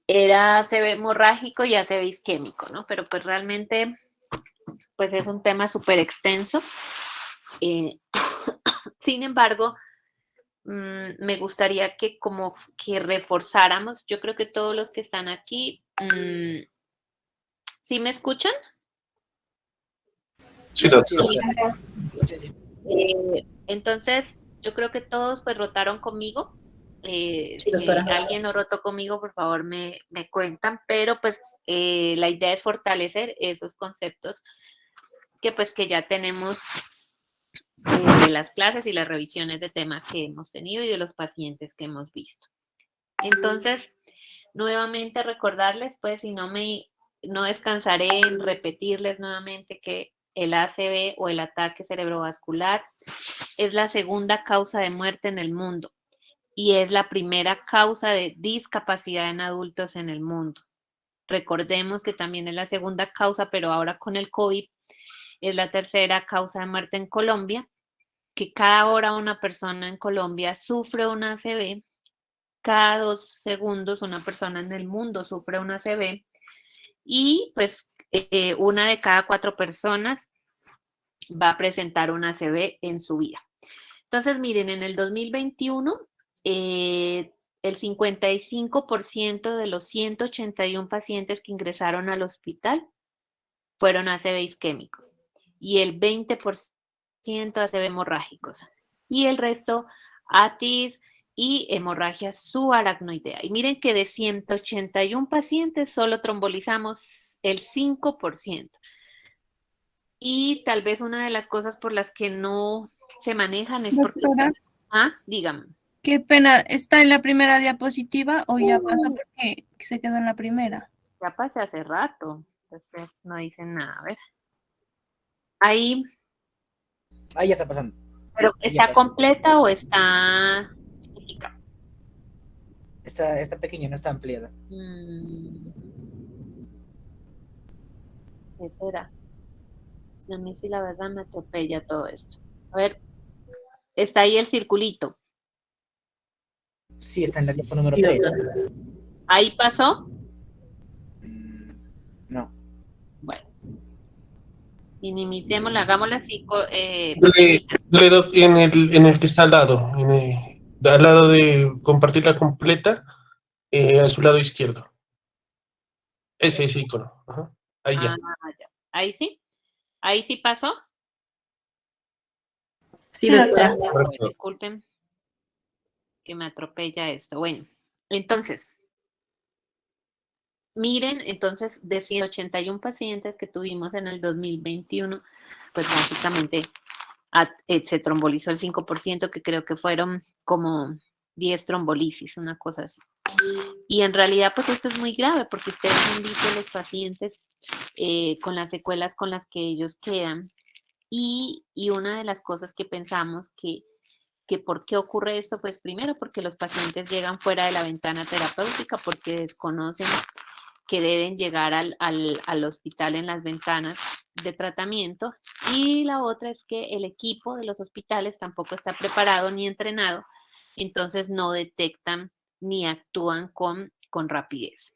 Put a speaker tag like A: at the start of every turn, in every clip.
A: era ACV hemorrágico y ACV isquémico, ¿no? Pero pues realmente, pues es un tema súper extenso. Eh, sin embargo, me gustaría que como que reforzáramos, yo creo que todos los que están aquí, ¿sí me escuchan?
B: Sí, doctor.
A: Entonces, yo creo que todos pues rotaron conmigo. Si alguien no rotó conmigo, por favor me cuentan, pero pues la idea es fortalecer esos conceptos que pues que ya tenemos de las clases y las revisiones de temas que hemos tenido y de los pacientes que hemos visto. Entonces, nuevamente recordarles, pues, si no descansaré en repetirles nuevamente que el ACV o el ataque cerebrovascular es la segunda causa de muerte en el mundo y es la primera causa de discapacidad en adultos en el mundo. Recordemos que también es la segunda causa, pero ahora con el COVID es la tercera causa de muerte en Colombia, que cada hora una persona en Colombia sufre una ACV, cada 2 segundos una persona en el mundo sufre una ACV y pues una de cada 4 personas va a presentar una ACV en su vida. Entonces, miren, en el 2021, el 55% de los 181 pacientes que ingresaron al hospital fueron ACV isquémicos y el 20% ACV hemorrágicos y el resto ATIS y hemorragia subaracnoidea. Y miren que de 181 pacientes solo trombolizamos el 5%. Y tal vez una de las cosas por las que no se manejan es porque...
C: Doctora,
A: Dígame.
C: qué pena, ¿está en la primera diapositiva o ya pasó porque se quedó en la primera?
A: Ya pasé hace rato, entonces no dicen nada, a ver. Ahí,
D: Ahí ya está pasando.
A: pero ¿está completa o está chiquitica?
D: Está pequeña, no está ampliada.
A: ¿Qué será? A mí sí la verdad me atropella todo esto. A ver, está ahí el circulito.
D: Sí, está en la diapo número 3.
A: ¿Ahí pasó?
D: No.
A: Bueno, minimicémosla, hagámosla así
B: Dale,
A: pequeñita.
B: dale, doc, en el que está al lado de compartirla completa, a su lado izquierdo. Ese icono. Ajá. Ahí ya.
A: Ya. Ahí sí. Ahí sí pasó.
C: Sí, doctora.
A: Bueno, disculpen que me atropella esto. Bueno, entonces, miren, entonces, de 181 pacientes que tuvimos en el 2021, pues básicamente se trombolizó el 5%, que creo que fueron como 10 trombolisis, una cosa así. Y en realidad, pues esto es muy grave porque ustedes han visto los pacientes con las secuelas con las que ellos quedan. Y una de las cosas que pensamos que por qué ocurre esto, pues primero porque los pacientes llegan fuera de la ventana terapéutica, porque desconocen que deben llegar al hospital en las ventanas de tratamiento. Y la otra es que el equipo de los hospitales tampoco está preparado ni entrenado, entonces no detectan ni actúan con rapidez.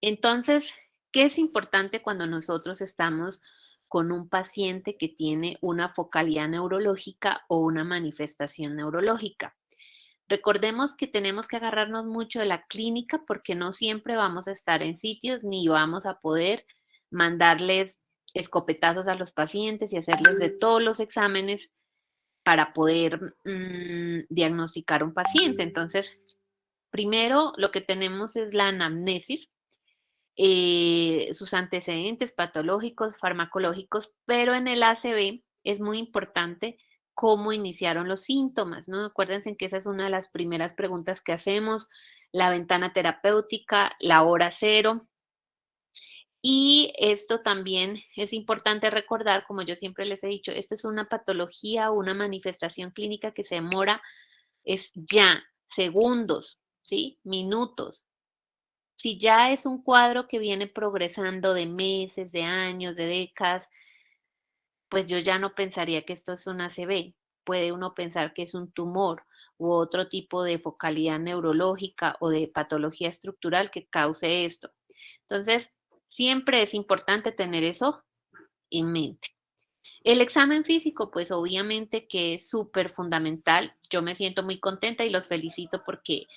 A: Entonces, ¿qué es importante cuando nosotros estamos con un paciente que tiene una focalidad neurológica o una manifestación neurológica? Recordemos que tenemos que agarrarnos mucho de la clínica porque no siempre vamos a estar en sitios ni vamos a poder mandarles escopetazos a los pacientes y hacerles de todos los exámenes para poder diagnosticar un paciente. Entonces, primero lo que tenemos es la anamnesis, sus antecedentes patológicos, farmacológicos, pero en el ACV es muy importante cómo iniciaron los síntomas, ¿no? Acuérdense que esa es una de las primeras preguntas que hacemos, la ventana terapéutica, la hora cero. Y esto también es importante recordar, como yo siempre les he dicho, esto es una patología, una manifestación clínica que se demora, es ya, segundos, ¿sí? Minutos. Si ya es un cuadro que viene progresando de meses, de años, de décadas, pues yo ya no pensaría que esto es una ACV. puede uno pensar que es un tumor u otro tipo de focalidad neurológica o de patología estructural que cause esto. Entonces, siempre es importante tener eso en mente. El examen físico, pues obviamente que es súper fundamental. Yo me siento muy contenta y los felicito porque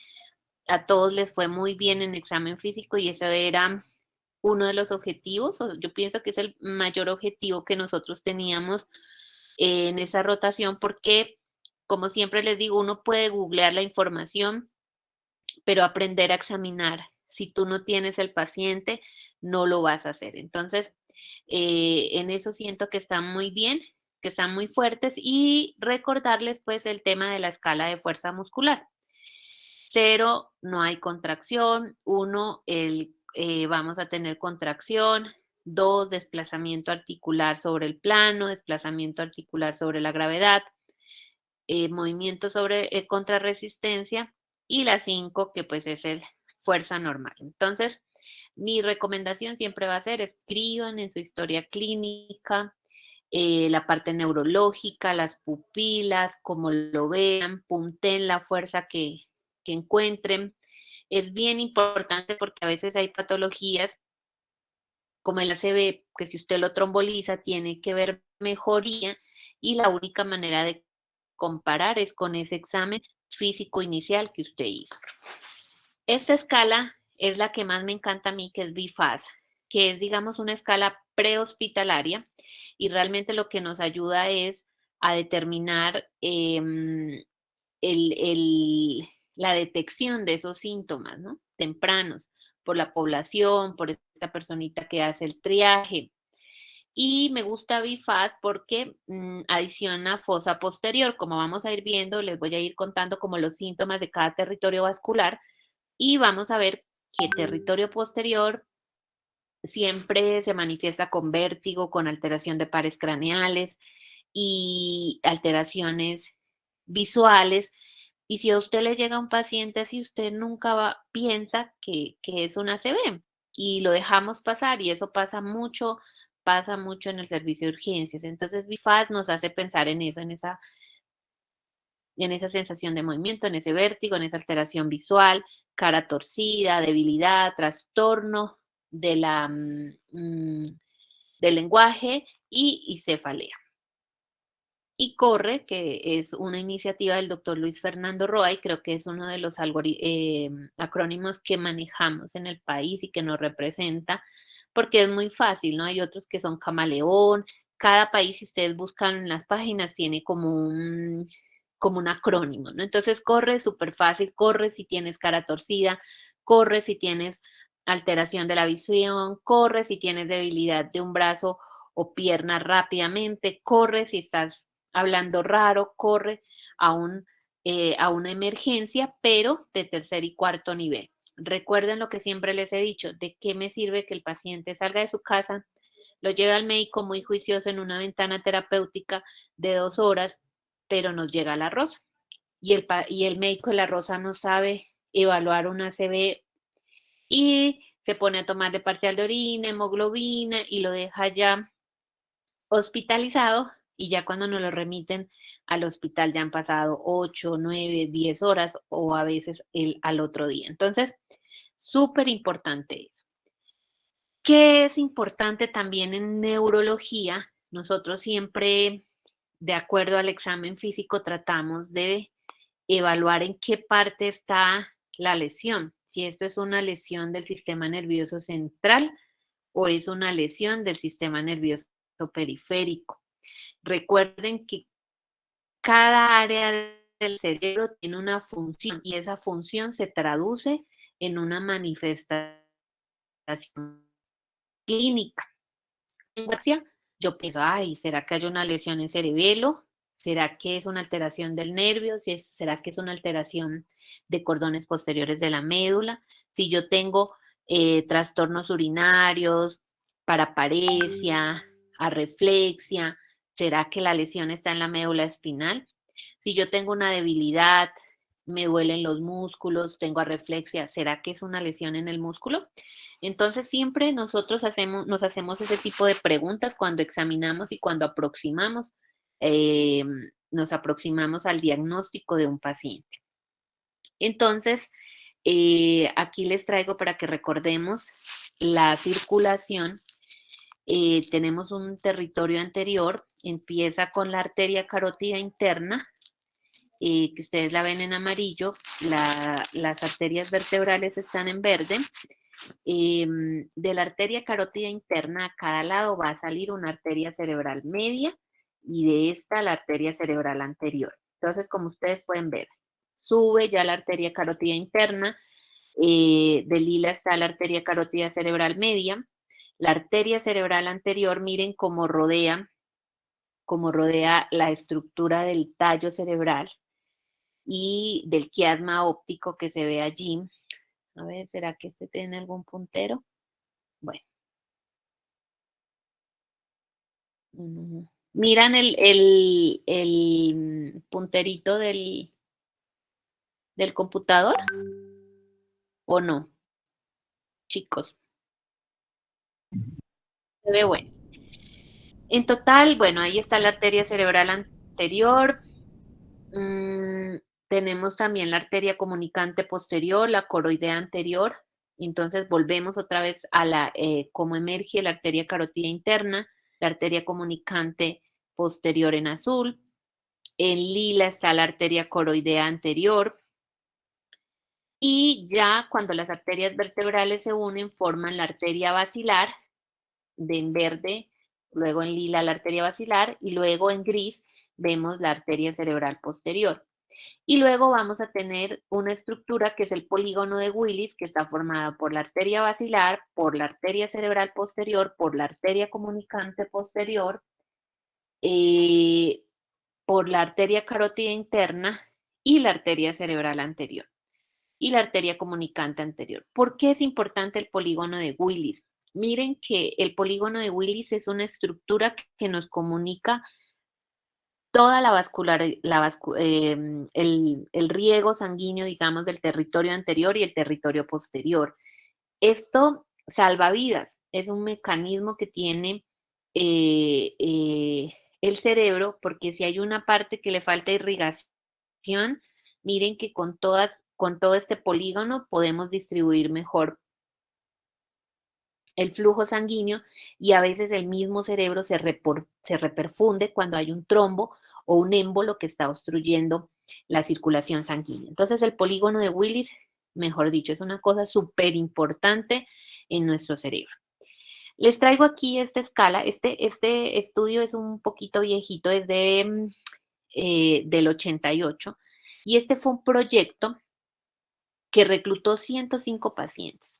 A: a todos les fue muy bien en examen físico y eso era uno de los objetivos, o yo pienso que es el mayor objetivo que nosotros teníamos en esa rotación porque, como siempre les digo, uno puede googlear la información, pero aprender a examinar. Si tú no tienes el paciente, no lo vas a hacer. Entonces, en eso siento que están muy bien, que están muy fuertes y recordarles pues el tema de la escala de fuerza muscular. 0, no hay contracción. 1, vamos a tener contracción. 2, desplazamiento articular sobre el plano, desplazamiento articular sobre la gravedad, movimiento sobre contrarresistencia, y la 5, que pues es el fuerza normal. Entonces, mi recomendación siempre va a ser escriban en su historia clínica la parte neurológica, las pupilas, como lo vean, punten la fuerza que encuentren. Es bien importante porque a veces hay patologías como el ACV, que si usted lo tromboliza tiene que ver mejoría y la única manera de comparar es con ese examen físico inicial que usted hizo. Esta escala es la que más me encanta a mí, que es BIFAS, que es, digamos, una escala prehospitalaria y realmente lo que nos ayuda es a determinar la detección de esos síntomas, ¿no? Tempranos, por la población, por esta personita que hace el triaje. Y me gusta BIFAS porque adiciona fosa posterior. Como vamos a ir viendo, les voy a ir contando como los síntomas de cada territorio vascular y vamos a ver que territorio posterior siempre se manifiesta con vértigo, con alteración de pares craneales y alteraciones visuales. Y si a usted le llega un paciente así, usted nunca piensa que es una ACV y lo dejamos pasar y eso pasa mucho en el servicio de urgencias. Entonces, BIFAS nos hace pensar en eso, en esa sensación de movimiento, en ese vértigo, en esa alteración visual, cara torcida, debilidad, trastorno de del lenguaje y cefalea. Y CORRE, que es una iniciativa del doctor Luis Fernando Roa, y creo que es uno de los acrónimos que manejamos en el país y que nos representa, porque es muy fácil, ¿no? Hay otros que son camaleón. Cada país, si ustedes buscan en las páginas, tiene como un acrónimo, ¿no? Entonces, CORRE es súper fácil. CORRE si tienes cara torcida, CORRE si tienes alteración de la visión, CORRE si tienes debilidad de un brazo o pierna rápidamente, CORRE si estás hablando raro, corre a una emergencia, pero de tercer y cuarto nivel. Recuerden lo que siempre les he dicho, ¿de qué me sirve que el paciente salga de su casa, lo lleve al médico muy juicioso en una ventana terapéutica de 2 horas, pero nos llega la rosa? Y el médico de la rosa no sabe evaluar una ACV y se pone a tomar de parcial de orina, hemoglobina y lo deja ya hospitalizado y ya cuando nos lo remiten al hospital ya han pasado 8, 9, 10 horas o a veces al otro día. Entonces, súper importante eso. ¿Qué es importante también en neurología? Nosotros siempre, de acuerdo al examen físico, tratamos de evaluar en qué parte está la lesión. Si esto es una lesión del sistema nervioso central o es una lesión del sistema nervioso periférico. Recuerden que cada área del cerebro tiene una función y esa función se traduce en una manifestación clínica. Yo pienso, ay, ¿será que hay una lesión en cerebelo? ¿Será que es una alteración del nervio? ¿Será que es una alteración de cordones posteriores de la médula? Si yo tengo trastornos urinarios, paraparesia, arreflexia, ¿será que la lesión está en la médula espinal? Si yo tengo una debilidad, me duelen los músculos, tengo arreflexia, ¿será que es una lesión en el músculo? Entonces siempre nosotros nos hacemos ese tipo de preguntas cuando examinamos y cuando aproximamos nos aproximamos al diagnóstico de un paciente. Entonces, aquí les traigo para que recordemos la circulación. Tenemos un territorio anterior, empieza con la arteria carótida interna, que ustedes la ven en amarillo, las arterias vertebrales están en verde. De la arteria carótida interna a cada lado va a salir una arteria cerebral media y de esta la arteria cerebral anterior. Entonces, como ustedes pueden ver, sube ya la arteria carótida interna, de lila está la arteria carótida cerebral media, la arteria cerebral anterior, miren cómo rodea la estructura del tallo cerebral y del quiasma óptico que se ve allí. A ver, ¿será que este tiene algún puntero? Bueno. ¿Miran el punterito del computador? ¿O no? Chicos. Se ve bueno. En total, bueno, ahí está la arteria cerebral anterior. Tenemos también la arteria comunicante posterior, la coroidea anterior. Entonces volvemos otra vez a cómo emerge la arteria carótida interna, la arteria comunicante posterior en azul. En lila está la arteria coroidea anterior. Y ya cuando las arterias vertebrales se unen, forman la arteria basilar, en verde, luego en lila la arteria basilar y luego en gris vemos la arteria cerebral posterior. Y luego vamos a tener una estructura que es el polígono de Willis, que está formada por la arteria basilar, por la arteria cerebral posterior, por la arteria comunicante posterior, por la arteria carótida interna y la arteria cerebral anterior y la arteria comunicante anterior. ¿Por qué es importante el polígono de Willis? Miren que el polígono de Willis es una estructura que nos comunica toda el riego sanguíneo, digamos, del territorio anterior y el territorio posterior. Esto salva vidas, es un mecanismo que tiene el cerebro, porque si hay una parte que le falta irrigación, miren que con todo este polígono podemos distribuir mejor el flujo sanguíneo y a veces el mismo cerebro se reperfunde cuando hay un trombo o un émbolo que está obstruyendo la circulación sanguínea. Entonces el polígono de Willis, mejor dicho, es una cosa súper importante en nuestro cerebro. Les traigo aquí esta escala. Este estudio es un poquito viejito, es del 88 y este fue un proyecto que reclutó 105 pacientes.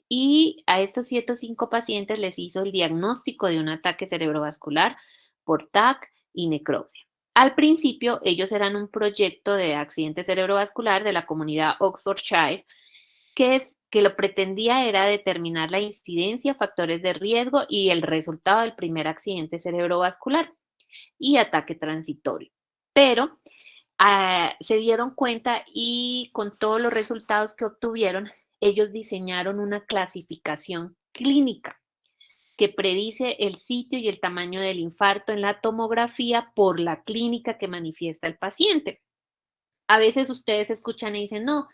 A: Y a estos 105 pacientes les hizo el diagnóstico de un ataque cerebrovascular por TAC y necropsia. Al principio, ellos eran un proyecto de accidente cerebrovascular de la comunidad Oxfordshire, que lo pretendía era determinar la incidencia, factores de riesgo y el resultado del primer accidente cerebrovascular y ataque transitorio. Pero se dieron cuenta y con todos los resultados que obtuvieron, ellos diseñaron una clasificación clínica que predice el sitio y el tamaño del infarto en la tomografía por la clínica que manifiesta el paciente. A veces ustedes escuchan y dicen, no,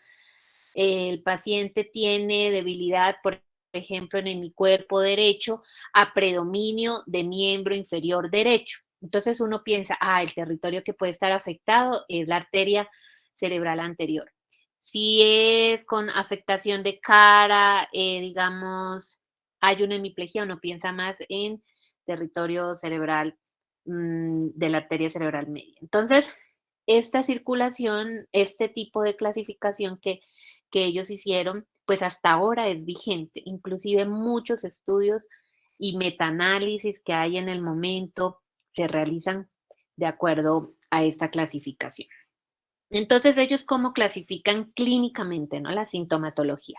A: el paciente tiene debilidad, por ejemplo, en mi cuerpo derecho, a predominio de miembro inferior derecho. Entonces uno piensa, el territorio que puede estar afectado es la arteria cerebral anterior. Si es con afectación de cara, digamos, hay una hemiplegia, uno piensa más en territorio cerebral de la arteria cerebral media. Entonces, esta circulación, este tipo de clasificación que ellos hicieron, pues hasta ahora es vigente. Inclusive muchos estudios y metaanálisis que hay en el momento se realizan de acuerdo a esta clasificación. Entonces, ellos cómo clasifican clínicamente, ¿no? La sintomatología.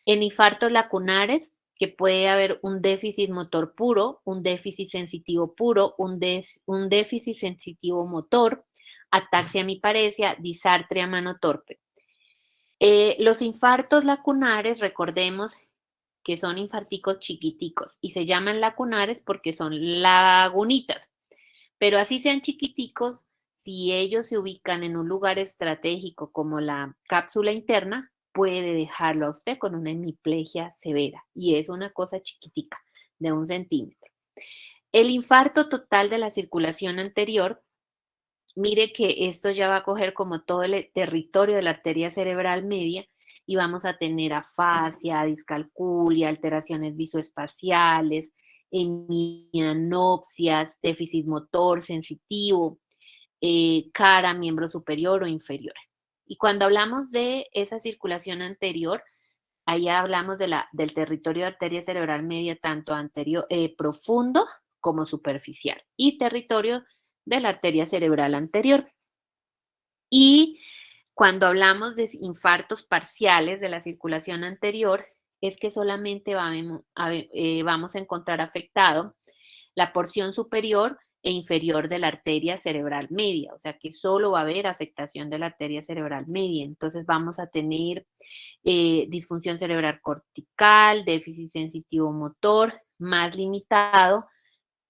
A: En infartos lacunares, que puede haber un déficit motor puro, un déficit sensitivo puro, un déficit sensitivo motor, ataxia hemiparesia, disartria mano torpe. Los infartos lacunares, recordemos que son infarticos chiquiticos y se llaman lacunares porque son lagunitas, pero así sean chiquiticos, si ellos se ubican en un lugar estratégico como la cápsula interna, puede dejarlo a usted con una hemiplegia severa. Y es una cosa chiquitica, de 1 centímetro. El infarto total de la circulación anterior, mire que esto ya va a coger como todo el territorio de la arteria cerebral media y vamos a tener afasia, discalculia, alteraciones visoespaciales, hemianopsias, déficit motor sensitivo, cara, miembro superior o inferior. Y cuando hablamos de esa circulación anterior, ahí hablamos del territorio de arteria cerebral media, tanto anterior, profundo como superficial, y territorio de la arteria cerebral anterior. Y cuando hablamos de infartos parciales de la circulación anterior, es que solamente vamos a encontrar afectado la porción superior e inferior de la arteria cerebral media, o sea que solo va a haber afectación de la arteria cerebral media. Entonces vamos a tener disfunción cerebral cortical, déficit sensitivo motor más limitado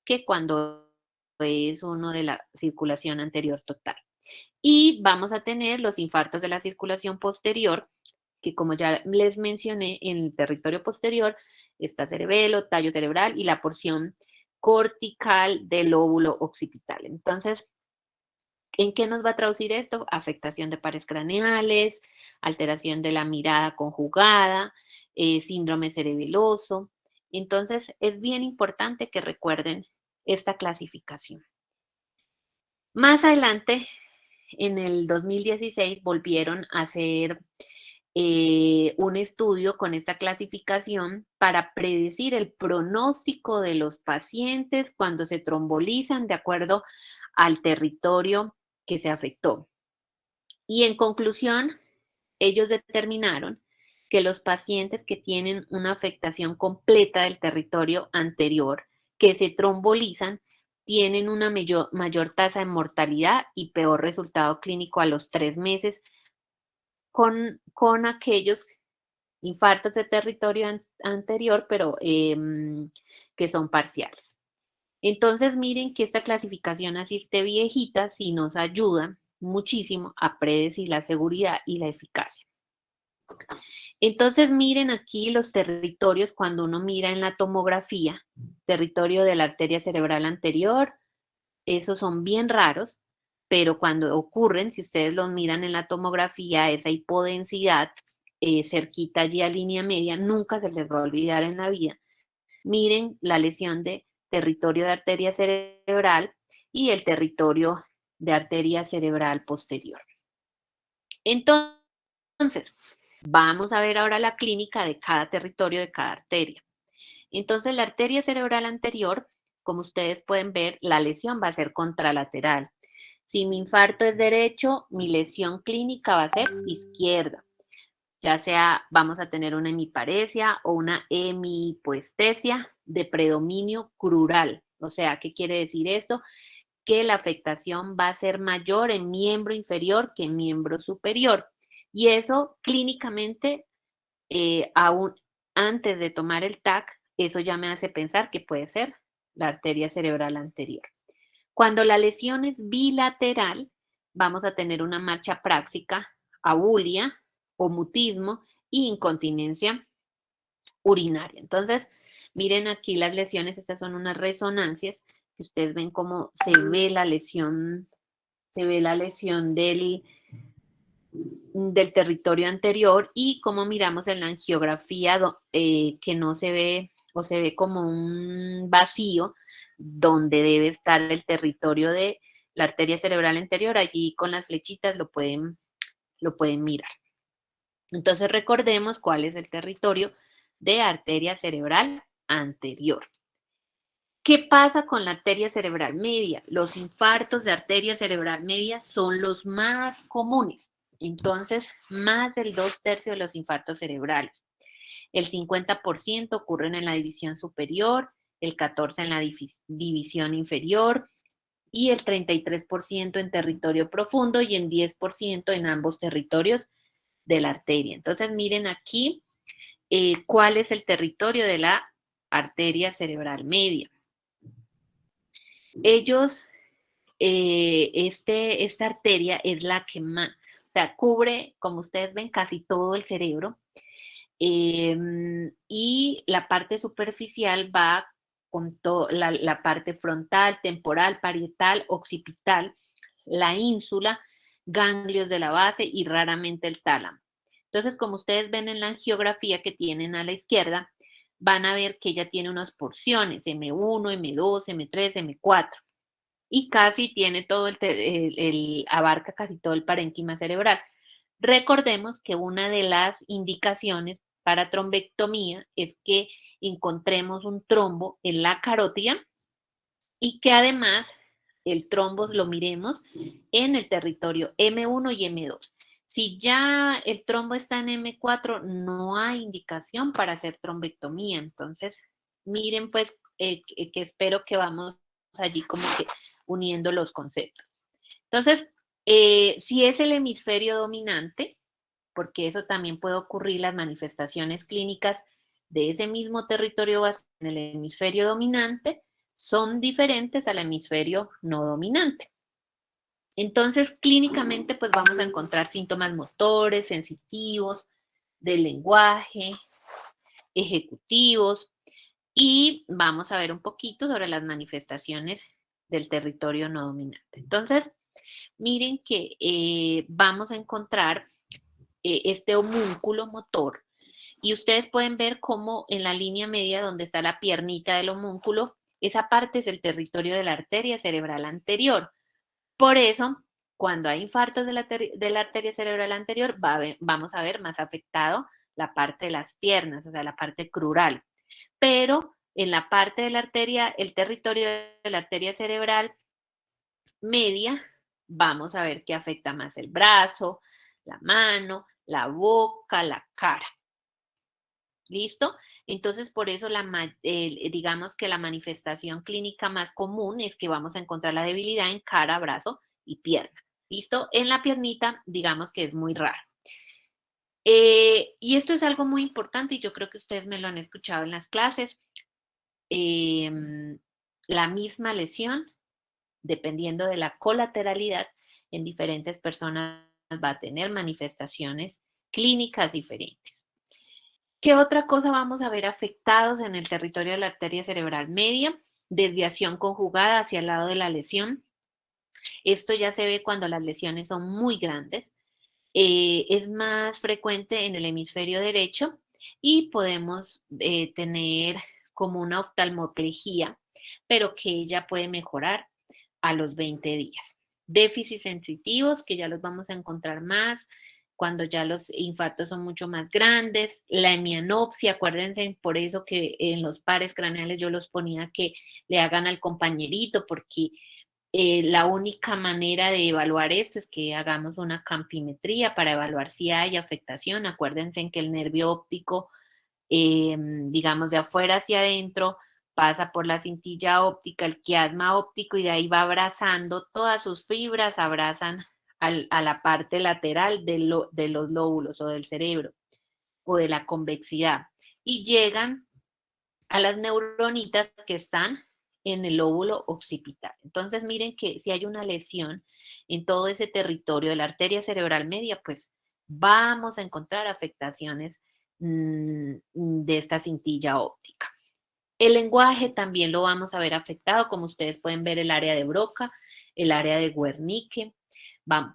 A: que cuando es uno de la circulación anterior total. Y vamos a tener los infartos de la circulación posterior, que como ya les mencioné, en el territorio posterior está cerebelo, tallo cerebral y la porción cortical del lóbulo occipital. Entonces, ¿en qué nos va a traducir esto? Afectación de pares craneales, alteración de la mirada conjugada, síndrome cerebeloso. Entonces, es bien importante que recuerden esta clasificación. Más adelante, en el 2016, volvieron a hacer un estudio con esta clasificación para predecir el pronóstico de los pacientes cuando se trombolizan de acuerdo al territorio que se afectó. Y en conclusión, ellos determinaron que los pacientes que tienen una afectación completa del territorio anterior, que se trombolizan, tienen una mayor tasa de mortalidad y peor resultado clínico a los 3 meses con aquellos infartos de territorio anterior, pero que son parciales. Entonces, miren que esta clasificación, así esté viejita, sí nos ayuda muchísimo a predecir la seguridad y la eficacia. Entonces, miren aquí los territorios cuando uno mira en la tomografía, territorio de la arteria cerebral anterior, esos son bien raros, pero cuando ocurren, si ustedes los miran en la tomografía, esa hipodensidad cerquita allí a línea media, nunca se les va a olvidar en la vida. Miren la lesión de territorio de arteria cerebral y el territorio de arteria cerebral posterior. Entonces, vamos a ver ahora la clínica de cada territorio de cada arteria. Entonces, la arteria cerebral anterior, como ustedes pueden ver, la lesión va a ser contralateral. Si mi infarto es derecho, mi lesión clínica va a ser izquierda. Ya sea vamos a tener una hemiparesia o una hemihipoestesia de predominio crural. O sea, ¿qué quiere decir esto? Que la afectación va a ser mayor en miembro inferior que en miembro superior. Y eso clínicamente, aún antes de tomar el TAC, eso ya me hace pensar que puede ser la arteria cerebral anterior. Cuando la lesión es bilateral, vamos a tener una marcha práxica, abulia o mutismo y incontinencia urinaria. Entonces, miren aquí las lesiones, estas son unas resonancias que ustedes ven cómo se ve la lesión del territorio anterior y como miramos en la angiografía que no se ve o se ve como un vacío donde debe estar el territorio de la arteria cerebral anterior. Allí con las flechitas lo pueden mirar. Entonces recordemos cuál es el territorio de arteria cerebral anterior. ¿Qué pasa con la arteria cerebral media? Los infartos de arteria cerebral media son los más comunes. Entonces, más del 2/3 de los infartos cerebrales. El 50% ocurren en la división superior, el 14% en la división inferior y el 33% en territorio profundo y el 10% en ambos territorios de la arteria. Entonces, miren aquí cuál es el territorio de la arteria cerebral media. Ellos esta arteria es la que más, o sea, cubre, como ustedes ven, casi todo el cerebro. Y la parte superficial va con la parte frontal, temporal, parietal, occipital, la ínsula, ganglios de la base y raramente el tálamo. Entonces, como ustedes ven en la angiografía que tienen a la izquierda, van a ver que ella tiene unas porciones, M1, M2, M3, M4, y casi tiene todo abarca casi todo el parénquima cerebral. Recordemos que una de las indicaciones para trombectomía es que encontremos un trombo en la carótida y que además el trombo lo miremos en el territorio M1 y M2. Si ya el trombo está en M4, no hay indicación para hacer trombectomía. Entonces, miren pues que espero que vamos allí como que uniendo los conceptos. Entonces, si es el hemisferio dominante, porque eso también puede ocurrir, las manifestaciones clínicas de ese mismo territorio vascular en el hemisferio dominante son diferentes al hemisferio no dominante. Entonces, clínicamente, pues vamos a encontrar síntomas motores, sensitivos, del lenguaje, ejecutivos, y vamos a ver un poquito sobre las manifestaciones del territorio no dominante. Entonces, miren que vamos a encontrar este homúnculo motor y ustedes pueden ver cómo en la línea media donde está la piernita del homúnculo, esa parte es el territorio de la arteria cerebral anterior. Por eso, cuando hay infartos de la arteria cerebral anterior, vamos a ver más afectado la parte de las piernas, o sea, la parte crural. Pero en la parte de la arteria, el territorio de la arteria cerebral media, vamos a ver que afecta más el brazo, la mano, la boca, la cara. ¿Listo? Entonces, por eso digamos que la manifestación clínica más común es que vamos a encontrar la debilidad en cara, brazo y pierna. ¿Listo? En la piernita, digamos que es muy raro. Y esto es algo muy importante y yo creo que ustedes me lo han escuchado en las clases. La misma lesión, dependiendo de la colateralidad, en diferentes personas va a tener manifestaciones clínicas diferentes. ¿Qué otra cosa vamos a ver afectados en el territorio de la arteria cerebral media? Desviación conjugada hacia el lado de la lesión. Esto ya se ve cuando las lesiones son muy grandes. Es más frecuente en el hemisferio derecho y podemos tener como una oftalmoplegia, pero que ella puede mejorar a los 20 días. Déficits sensitivos, que ya los vamos a encontrar más cuando ya los infartos son mucho más grandes. La hemianopsia, acuérdense, por eso que en los pares craneales yo los ponía que le hagan al compañerito, porque la única manera de evaluar esto es que hagamos una campimetría para evaluar si hay afectación. Acuérdense que el nervio óptico, digamos, de afuera hacia adentro, pasa por la cintilla óptica, el quiasma óptico, y de ahí va abrazando, todas sus fibras abrazan a la parte lateral de los lóbulos o del cerebro o de la convexidad y llegan a las neuronitas que están en el lóbulo occipital. Entonces, miren que si hay una lesión en todo ese territorio de la arteria cerebral media, pues vamos a encontrar afectaciones de esta cintilla óptica. El lenguaje también lo vamos a ver afectado, como ustedes pueden ver el área de Broca, el área de Wernicke.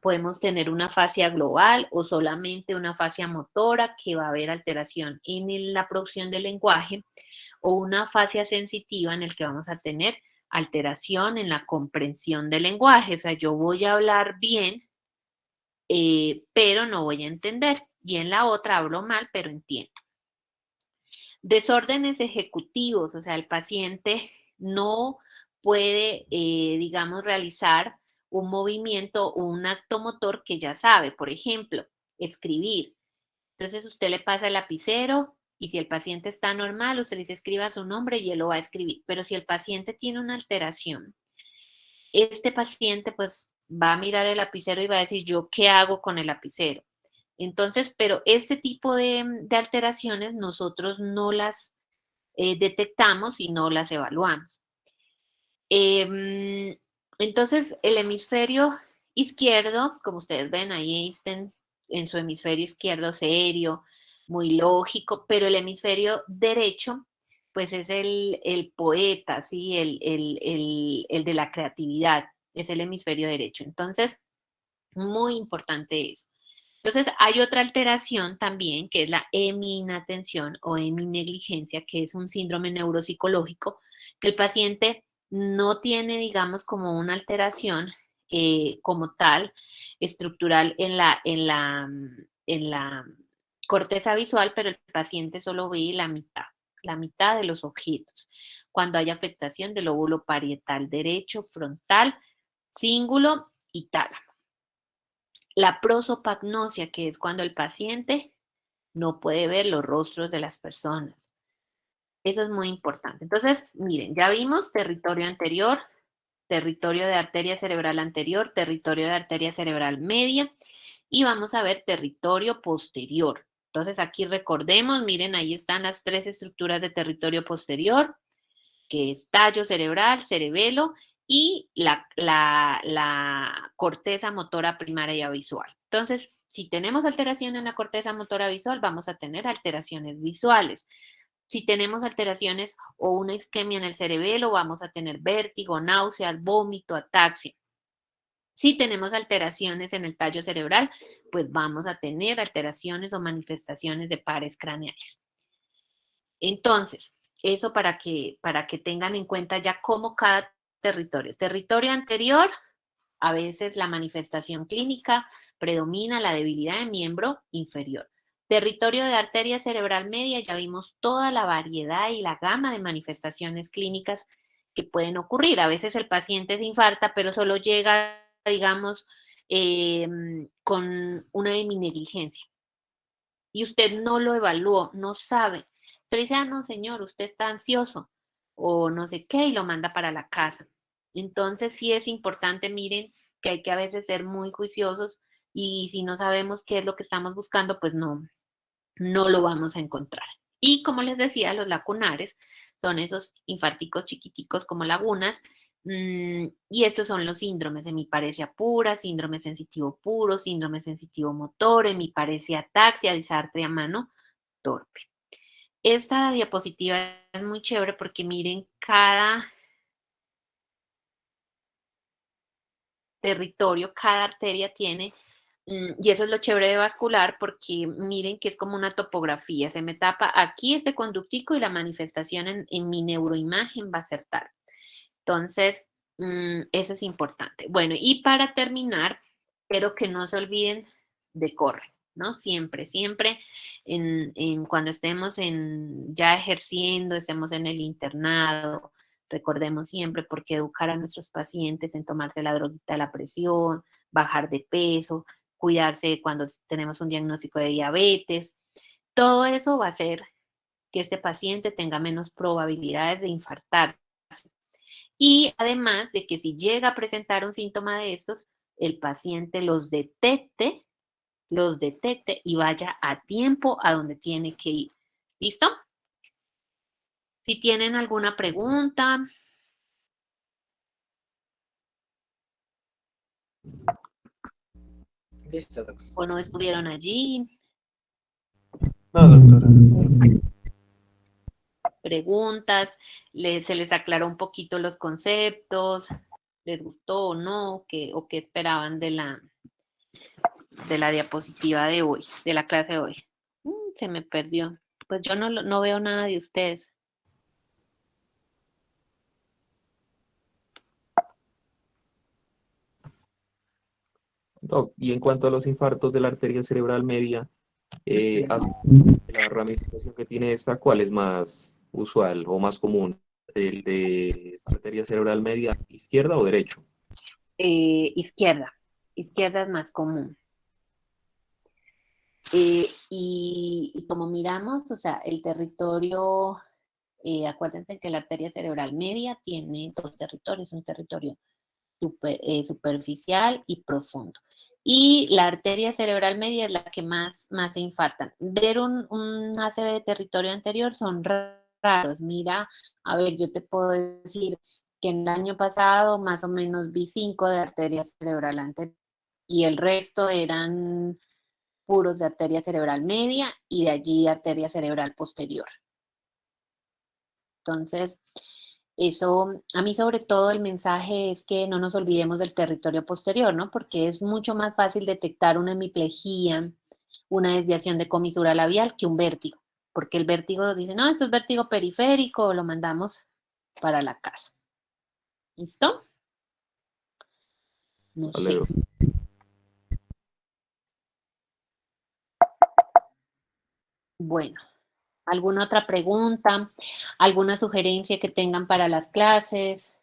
A: Podemos tener una fascia global o solamente una fascia motora que va a haber alteración en la producción del lenguaje, o una fascia sensitiva en el que vamos a tener alteración en la comprensión del lenguaje. O sea, yo voy a hablar bien, pero no voy a entender. Y en la otra hablo mal, pero entiendo. Desórdenes ejecutivos, o sea, el paciente no puede, digamos, realizar un movimiento o un acto motor que ya sabe, por ejemplo, escribir. Entonces usted le pasa el lapicero y si el paciente está normal, usted le dice escriba su nombre y él lo va a escribir. Pero si el paciente tiene una alteración, este paciente pues va a mirar el lapicero y va a decir, ¿yo qué hago con el lapicero? Entonces, pero este tipo de alteraciones nosotros no las detectamos y no las evaluamos. Entonces, el hemisferio izquierdo, como ustedes ven, ahí Einstein en su hemisferio izquierdo serio, muy lógico, pero el hemisferio derecho, pues es el poeta, ¿sí? El de la creatividad, es el hemisferio derecho. Entonces, muy importante eso. Entonces, hay otra alteración también, que es la heminattención o heminegligencia, que es un síndrome neuropsicológico, que el paciente no tiene, digamos, como una alteración como tal, estructural en la corteza visual, pero el paciente solo ve la mitad de los objetos. Cuando hay afectación del lóbulo parietal derecho, frontal, cíngulo y tálamo. La prosopagnosia, que es cuando el paciente no puede ver los rostros de las personas. Eso es muy importante. Entonces, miren, ya vimos territorio anterior, territorio de arteria cerebral anterior, territorio de arteria cerebral media y vamos a ver territorio posterior. Entonces, aquí recordemos, miren, ahí están las 3 estructuras de territorio posterior, que es tallo cerebral, cerebelo y la corteza motora primaria visual. Entonces, si tenemos alteración en la corteza motora visual, vamos a tener alteraciones visuales. Si tenemos alteraciones o una isquemia en el cerebelo, vamos a tener vértigo, náuseas, vómito, ataxia. Si tenemos alteraciones en el tallo cerebral, pues vamos a tener alteraciones o manifestaciones de pares craneales. Entonces, eso para que tengan en cuenta ya cómo cada territorio. Territorio anterior, a veces la manifestación clínica predomina la debilidad de miembro inferior. Territorio de arteria cerebral media, ya vimos toda la variedad y la gama de manifestaciones clínicas que pueden ocurrir. A veces el paciente se infarta, pero solo llega, digamos, con una heminegligencia. Y usted no lo evaluó, no sabe. Usted dice, ah, no, señor, usted está ansioso o no sé qué, y lo manda para la casa. Entonces, sí es importante, miren, que hay que a veces ser muy juiciosos y si no sabemos qué es lo que estamos buscando, pues no lo vamos a encontrar. Y como les decía, los lacunares son esos infarticos chiquiticos como lagunas, y estos son los síndromes, hemiparesia pura, síndrome sensitivo puro, síndrome sensitivo motor, hemiparesia ataxia, disartria mano torpe. Esta diapositiva es muy chévere porque miren cada territorio, cada arteria tiene, y eso es lo chévere de vascular porque miren que es como una topografía, se me tapa aquí este conductico y la manifestación en mi neuroimagen va a ser tal. Entonces, eso es importante. Bueno, y para terminar, quiero que no se olviden de correr, ¿no? Siempre, siempre, cuando estemos ya ejerciendo, estemos en el internado, recordemos siempre porque educar a nuestros pacientes en tomarse la droguita de la presión, bajar de peso, cuidarse cuando tenemos un diagnóstico de diabetes, todo eso va a hacer que este paciente tenga menos probabilidades de infartar. Y además de que si llega a presentar un síntoma de estos, el paciente los detecte y vaya a tiempo a donde tiene que ir. ¿Listo? Si tienen alguna pregunta.
D: Listo, doctor.
A: O no estuvieron allí.
B: No, doctora.
A: Preguntas. Se les aclaró un poquito los conceptos. ¿Les gustó o no? ¿O qué esperaban de la diapositiva de hoy, de la clase de hoy? Se me perdió. Pues yo no veo nada de ustedes.
E: No, y en cuanto a los infartos de la arteria cerebral media, la ramificación que tiene esta, ¿cuál es más usual o más común? ¿El de arteria cerebral media izquierda o derecho?
A: Izquierda. Izquierda es más común. Y como miramos, o sea, el territorio, acuérdense que la arteria cerebral media tiene 2 territorios, un territorio superficial y profundo. Y la arteria cerebral media es la que más se infartan. Ver un ACV de territorio anterior son raros. Mira, a ver, yo te puedo decir, que en el año pasado más o menos vi 5 de arteria cerebral anterior y el resto eran puros de arteria cerebral media y de allí arteria cerebral posterior. Entonces, eso, a mí sobre todo el mensaje es que no nos olvidemos del territorio posterior, ¿no? Porque es mucho más fácil detectar una hemiplegia, una desviación de comisura labial que un vértigo, porque el vértigo dice, no, esto es vértigo periférico, lo mandamos para la casa. ¿Listo? No
E: Vale,
A: sé.
E: profe.
A: Bueno, ¿alguna otra pregunta? ¿Alguna sugerencia que tengan para las clases?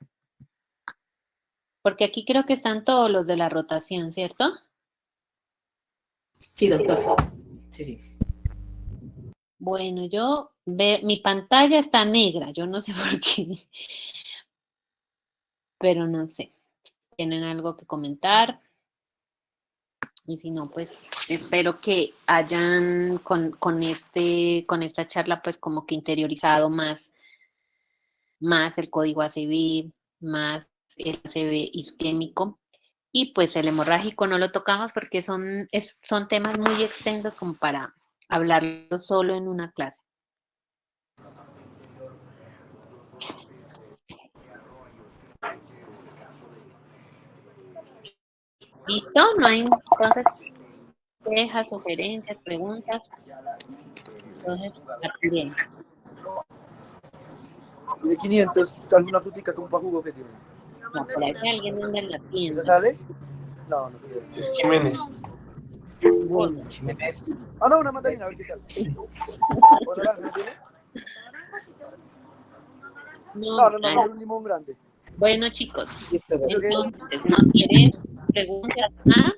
A: Porque aquí creo que están todos los de la rotación, ¿cierto?
D: Sí, doctor. Sí, sí.
A: Bueno, yo veo, mi pantalla está negra, yo no sé por qué, pero no sé. ¿Tienen algo que comentar? Y si no, pues espero que hayan con esta charla, pues como que interiorizado más el código ACV, más el ACV isquémico. Y pues el hemorrágico no lo tocamos porque son temas muy extensos como para hablarlo solo en una clase. ¿Listo? ¿No hay entonces quejas, sugerencias, preguntas? Entonces, bien.
F: Y de 500, alguna frutica con pa' jugo que tiene.
A: No, por ahí que alguien anda en la
F: ¿Esa
A: tienda.
F: sale? No, no quiero.
B: Es Jiménez.
A: Bueno,
F: Ah, no, una mandarina, a ver qué tal. ¿O naranja tiene? No,
A: no,
F: quiero un limón grande.
A: bueno, chicos,
F: Listo,
A: entonces, ¿no tienen preguntas? ¿Nada?